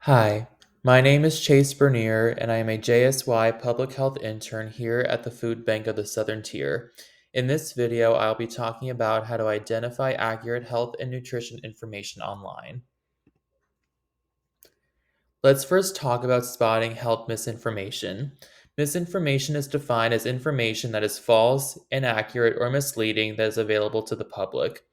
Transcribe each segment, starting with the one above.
Hi, my name is Chase Bernier, and I am a JSY Public Health intern here at the Food Bank of the Southern Tier. In this video, I'll be talking about how to identify accurate health and nutrition information online. Let's first talk about spotting health misinformation. Misinformation is defined as information that is false, inaccurate, or misleading that is available to the public.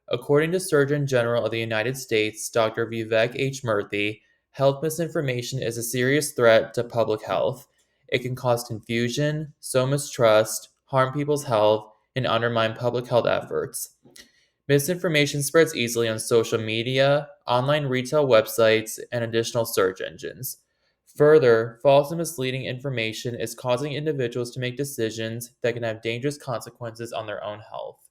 According to Surgeon General of the United States, Dr. Vivek H. Murthy, health misinformation is a serious threat to public health. It can cause confusion, sow mistrust, harm people's health, and undermine public health efforts. Misinformation spreads easily on social media, online retail websites, and additional search engines. Further, false and misleading information is causing individuals to make decisions that can have dangerous consequences on their own health.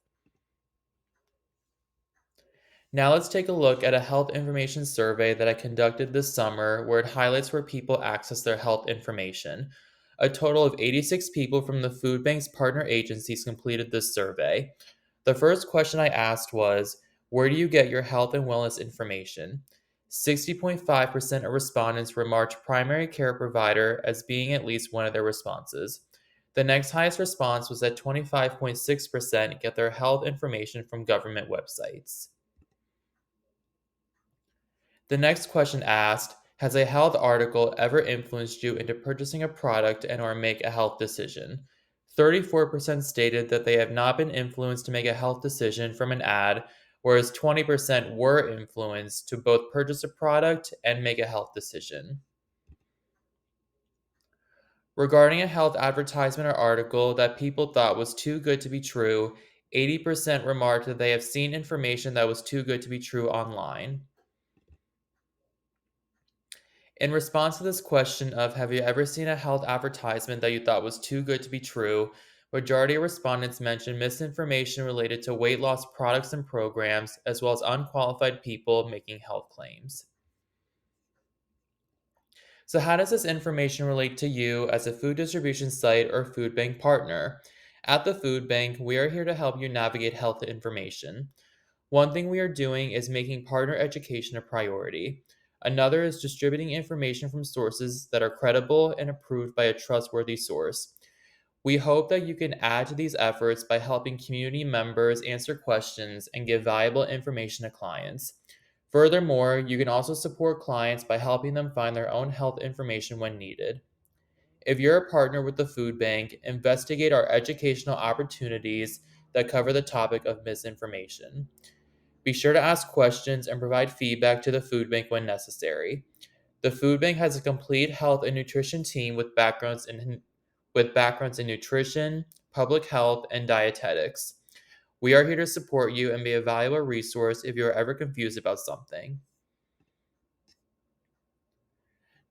Now let's take a look at a health information survey that I conducted this summer where it highlights where people access their health information. A total of 86 people from the food bank's partner agencies completed this survey. The first question I asked was, where do you get your health and wellness information? 60.5% of respondents remarked primary care provider as being at least one of their responses. The next highest response was that 25.6% get their health information from government websites. The next question asked, has a health article ever influenced you into purchasing a product and or make a health decision? 34% stated that they have not been influenced to make a health decision from an ad, whereas 20% were influenced to both purchase a product and make a health decision. Regarding a health advertisement or article that people thought was too good to be true, 80% remarked that they have seen information that was too good to be true online. In response to this question of have you ever seen a health advertisement that you thought was too good to be true, majority of respondents mentioned misinformation related to weight loss products and programs, as well as unqualified people making health claims. So, how does this information relate to you as a food distribution site or food bank partner? At the food bank, we are here to help you navigate health information. One thing we are doing is making partner education a priority. Another is distributing information from sources that are credible and approved by a trustworthy source. We hope that you can add to these efforts by helping community members answer questions and give valuable information to clients. Furthermore, you can also support clients by helping them find their own health information when needed. If you're a partner with the food bank, investigate our educational opportunities that cover the topic of misinformation. Be sure to ask questions and provide feedback to the food bank when necessary. The food bank has a complete health and nutrition team with backgrounds in nutrition, public health, and dietetics. We are here to support you and be a valuable resource if you are ever confused about something.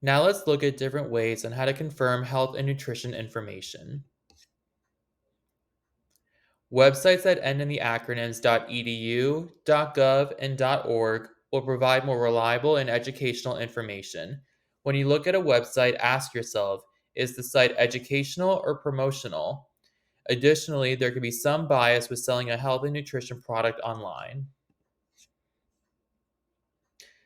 Now let's look at different ways on how to confirm health and nutrition information. Websites that end in the acronyms .edu, .gov, and .org will provide more reliable and educational information. When you look at a website, ask yourself, is the site educational or promotional? Additionally, there could be some bias with selling a health and nutrition product online.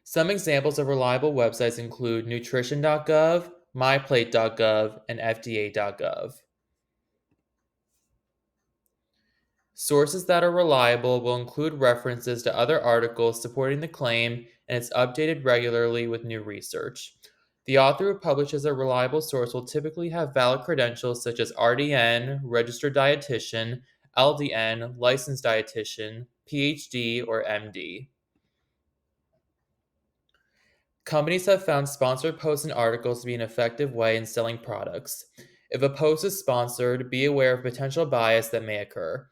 Some examples of reliable websites include nutrition.gov, myplate.gov, and fda.gov. Sources that are reliable will include references to other articles supporting the claim, and it's updated regularly with new research. The author who publishes a reliable source will typically have valid credentials such as RDN, registered dietitian, LDN, licensed dietitian, PhD, or MD. Companies have found sponsored posts and articles to be an effective way in selling products. If a post is sponsored, be aware of potential bias that may occur.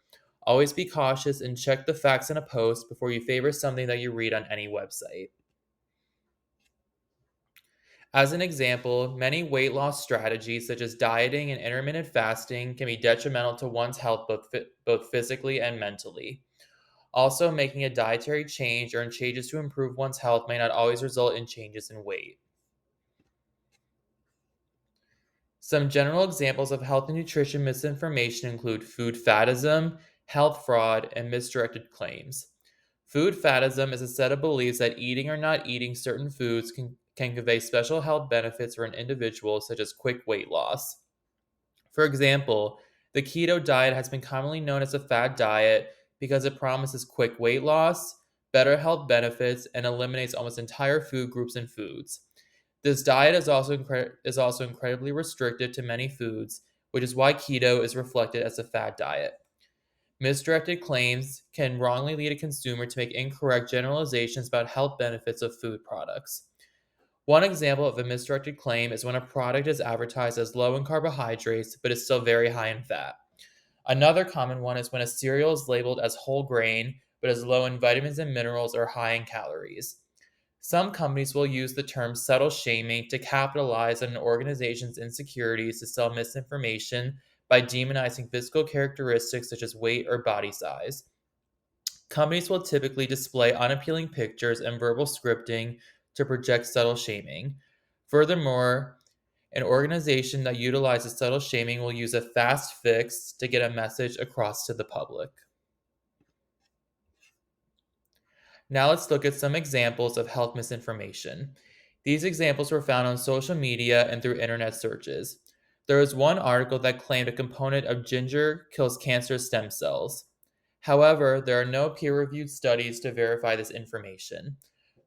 Always be cautious and check the facts in a post before you favor something that you read on any website. As an example, many weight loss strategies such as dieting and intermittent fasting can be detrimental to one's health both physically and mentally. Also, making a dietary change or in changes to improve one's health may not always result in changes in weight. Some general examples of health and nutrition misinformation include food faddism, health fraud, and misdirected claims. Food faddism is a set of beliefs that eating or not eating certain foods can convey special health benefits for an individual, such as quick weight loss. For example, the keto diet has been commonly known as a fad diet because it promises quick weight loss, better health benefits, and eliminates almost entire food groups and foods. This diet is also incredibly restricted to many foods, which is why keto is reflected as a fad diet. Misdirected claims can wrongly lead a consumer to make incorrect generalizations about health benefits of food products. One example of a misdirected claim is when a product is advertised as low in carbohydrates but is still very high in fat. Another common one is when a cereal is labeled as whole grain but is low in vitamins and minerals or high in calories. Some companies will use the term subtle shaming to capitalize on an organization's insecurities to sell misinformation by demonizing physical characteristics such as weight or body size. Companies will typically display unappealing pictures and verbal scripting to project subtle shaming. Furthermore, an organization that utilizes subtle shaming will use a fast fix to get a message across to the public. Now let's look at some examples of health misinformation. These examples were found on social media and through internet searches. There was one article that claimed a component of ginger kills cancer stem cells. However, there are no peer reviewed studies to verify this information.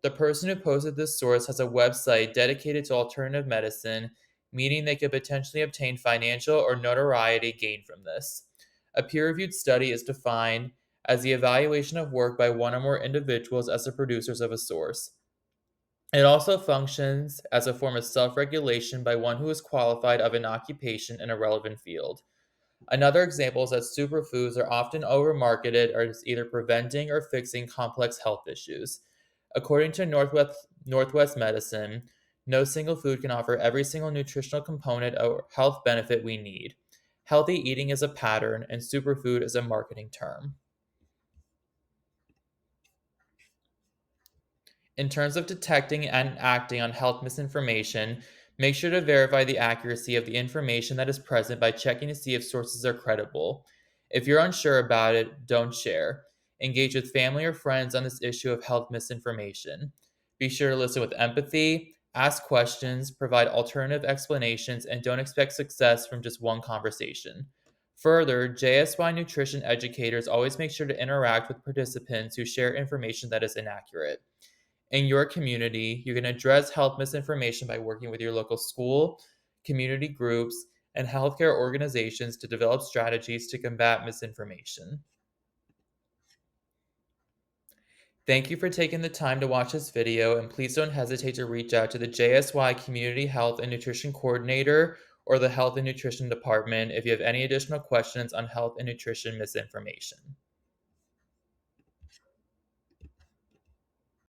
The person who posted this source has a website dedicated to alternative medicine, meaning they could potentially obtain financial or notoriety gained from this. A peer reviewed study is defined as the evaluation of work by one or more individuals as the producers of a source. It also functions as a form of self regulation by one who is qualified of an occupation in a relevant field. Another example is that superfoods are often overmarketed as either preventing or fixing complex health issues. According to Northwest Medicine, no single food can offer every single nutritional component or health benefit we need. Healthy eating is a pattern, and superfood is a marketing term. In terms of detecting and acting on health misinformation, make sure to verify the accuracy of the information that is present by checking to see if sources are credible. If you're unsure about it, don't share. Engage with family or friends on this issue of health misinformation. Be sure to listen with empathy, ask questions, provide alternative explanations, and don't expect success from just one conversation. Further, JSY nutrition educators always make sure to interact with participants who share information that is inaccurate. In your community, you can address health misinformation by working with your local school, community groups, and healthcare organizations to develop strategies to combat misinformation. Thank you for taking the time to watch this video, and please don't hesitate to reach out to the JSY Community Health and Nutrition Coordinator or the Health and Nutrition Department if you have any additional questions on health and nutrition misinformation.